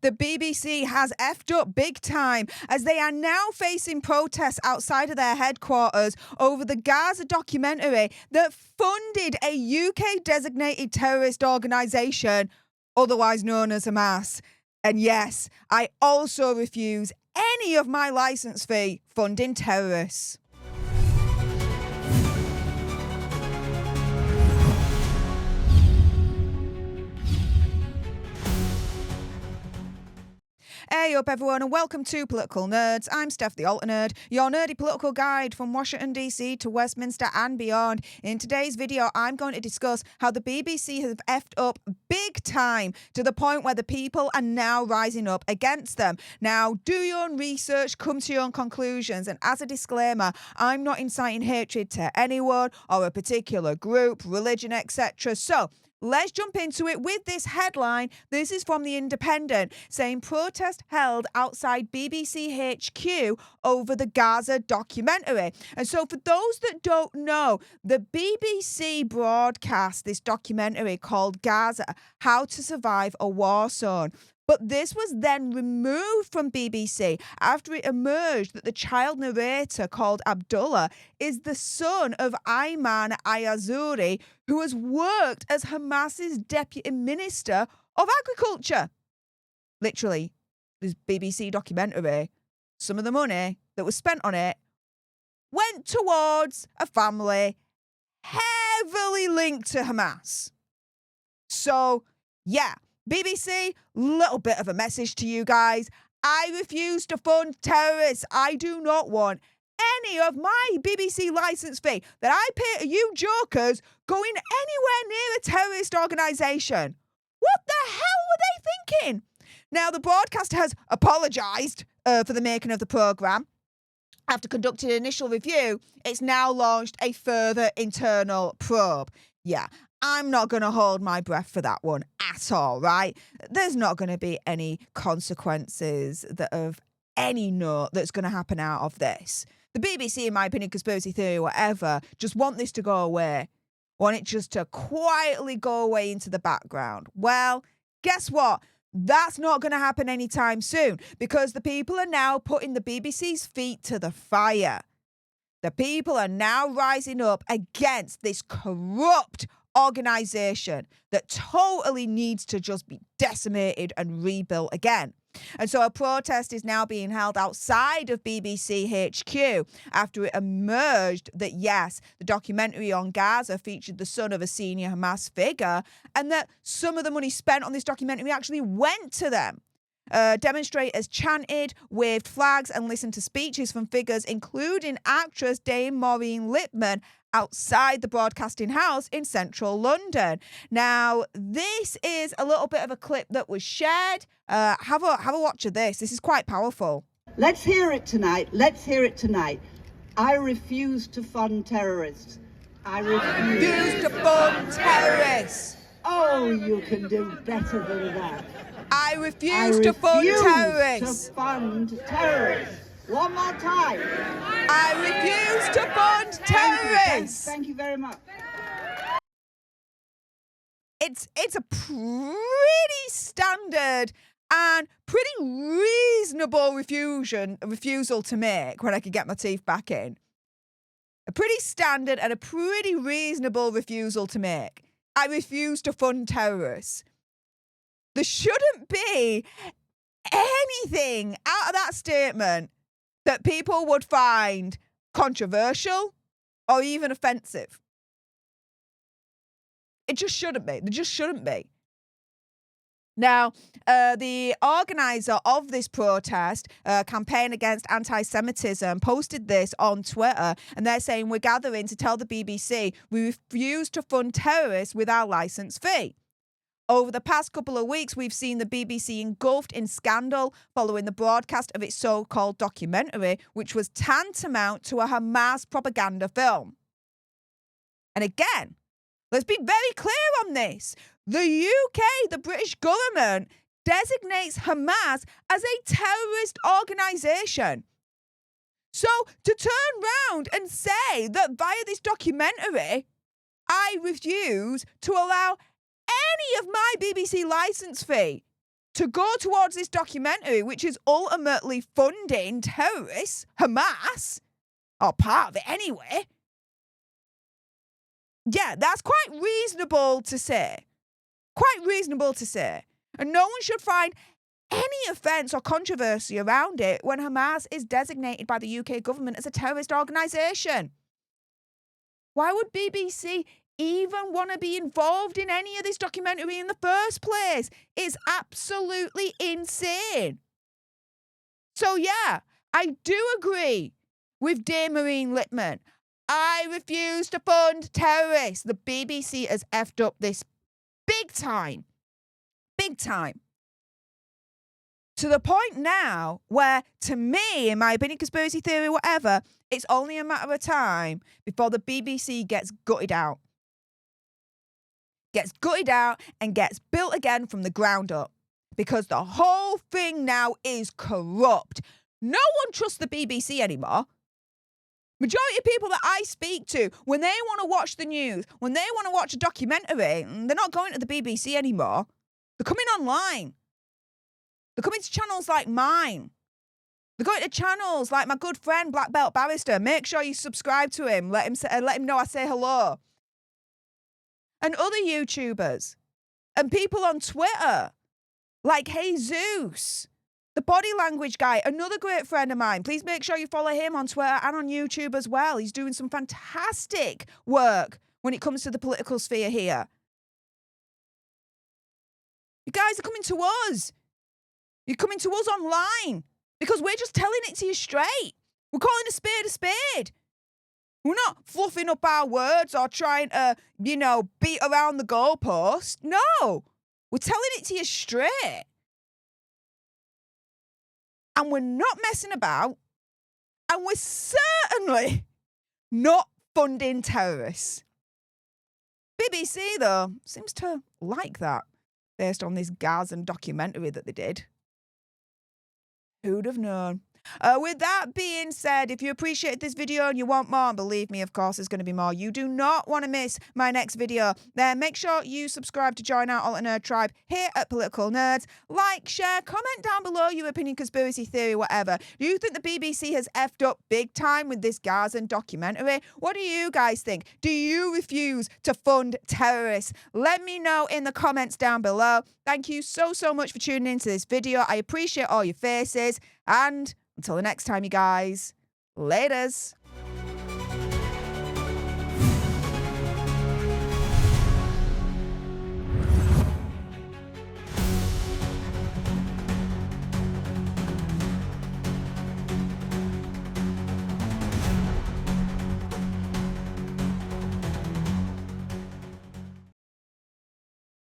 The BBC has effed up big time as they are now facing protests outside of their headquarters over the Gaza documentary that funded a UK-designated terrorist organisation, otherwise known as Hamas. And yes, I also refuse any of my licence fee funding terrorists. Hey up everyone and welcome to Political Nerds. I'm Steph the Alter Nerd, your nerdy political guide from Washington DC to Westminster and beyond. In today's video I'm going to discuss how the BBC have effed up big time to the point where the people are now rising up against them. Now do your own research, come to your own conclusions, and as a disclaimer, I'm not inciting hatred to anyone or a particular group, religion, etc. So let's jump into it with this headline. This is from The Independent, saying protest held outside BBC HQ over the Gaza documentary. And so for those that don't know, the BBC broadcast this documentary called Gaza, How to Survive a War Zone. But this was then removed from BBC after it emerged that the child narrator called Abdullah is the son of Ayman Ayazuri, who has worked as Hamas's deputy minister of agriculture. Literally, this BBC documentary, some of the money that was spent on it went towards a family heavily linked to Hamas. So, yeah. BBC, little bit of a message to you guys. I refuse to fund terrorists. I do not want any of my BBC licence fee that I pay to you jokers going anywhere near a terrorist organisation. What the hell were they thinking? Now, the broadcaster has apologised for the making of the programme. After conducting an initial review, it's now launched a further internal probe. Yeah, I'm not going to hold my breath for that one at all, right? There's not going to be any consequences that of any note that's going to happen out of this. The BBC, in my opinion, conspiracy theory, whatever, just want this to go away. Want it just to quietly go away into the background. Well, guess what? That's not going to happen anytime soon because the people are now putting the BBC's feet to the fire. The people are now rising up against this corrupt organisation that totally needs to just be decimated and rebuilt again. And so a protest is now being held outside of BBC HQ after it emerged that, yes, the documentary on Gaza featured the son of a senior Hamas figure and that some of the money spent on this documentary actually went to them. Demonstrators chanted, waved flags and listened to speeches from figures including actress Dame Maureen Lipman outside the broadcasting house in central London. Now, this is a little bit of a clip that was shared. Have a watch of this. This is quite powerful. Let's hear it tonight. Let's hear it tonight. I refuse to fund terrorists. I refuse to fund terrorists. Oh, you can do better than that. I refuse to fund terrorists. To fund terrorists. One more time. I refuse to fund terrorists. Thank you very much. It's a pretty standard and pretty reasonable refusal to make when I could get my teeth back in. A pretty standard and a pretty reasonable refusal to make. I refuse to fund terrorists. There shouldn't be anything out of that statement that people would find controversial or even offensive. It just shouldn't be. There just shouldn't be. Now, the organiser of this protest, campaign against anti-Semitism, posted this on Twitter, and they're saying, we're gathering to tell the BBC we refuse to fund terrorists with our licence fee. Over the past couple of weeks, we've seen the BBC engulfed in scandal following the broadcast of its so-called documentary, which was tantamount to a Hamas propaganda film. And again, let's be very clear on this. The UK, the British government, designates Hamas as a terrorist organisation. So to turn round and say that via this documentary, I refuse to allow any of my BBC licence fee to go towards this documentary, which is ultimately funding terrorists, Hamas, or part of it anyway. Yeah, that's quite reasonable to say. Quite reasonable to say. And no one should find any offence or controversy around it when Hamas is designated by the UK government as a terrorist organisation. Why would BBC even want to be involved in any of this documentary in the first place? It's absolutely insane. So yeah, I do agree with Dame Marine Lippman. I refuse to fund terrorists. The BBC has effed up this big time. Big time. To the point now where, to me, in my opinion, conspiracy theory, whatever, it's only a matter of time before the BBC gets gutted out. Gets gutted out and gets built again from the ground up. Because the whole thing now is corrupt. No one trusts the BBC anymore. Majority of people that I speak to, when they want to watch the news, when they want to watch a documentary, they're not going to the BBC anymore. They're coming online. They're coming to channels like mine. They're going to channels like my good friend Black Belt Barrister. Make sure you subscribe to him. Let him know I say hello. And other YouTubers. And people on Twitter. Like Jesus. The body language guy, another great friend of mine. Please make sure you follow him on Twitter and on YouTube as well. He's doing some fantastic work when it comes to the political sphere here. You guys are coming to us. You're coming to us online because we're just telling it to you straight. We're calling a spade a spade. We're not fluffing up our words or trying to, beat around the goalpost. No, we're telling it to you straight. And we're not messing about. And we're certainly not funding terrorists. BBC, though, seems to like that based on this Gazan documentary that they did. Who'd have known? With that being said, if you appreciate this video and you want more, and believe me, of course, there's going to be more. You do not want to miss my next video. Then make sure you subscribe to join our Alt Nerd tribe here at Political Nerds. Like, share, comment down below your opinion, conspiracy theory, whatever. Do you think the BBC has effed up big time with this Gazan documentary? What do you guys think? Do you refuse to fund terrorists? Let me know in the comments down below. Thank you so much for tuning into this video. I appreciate all your faces. And until the next time, you guys, laters.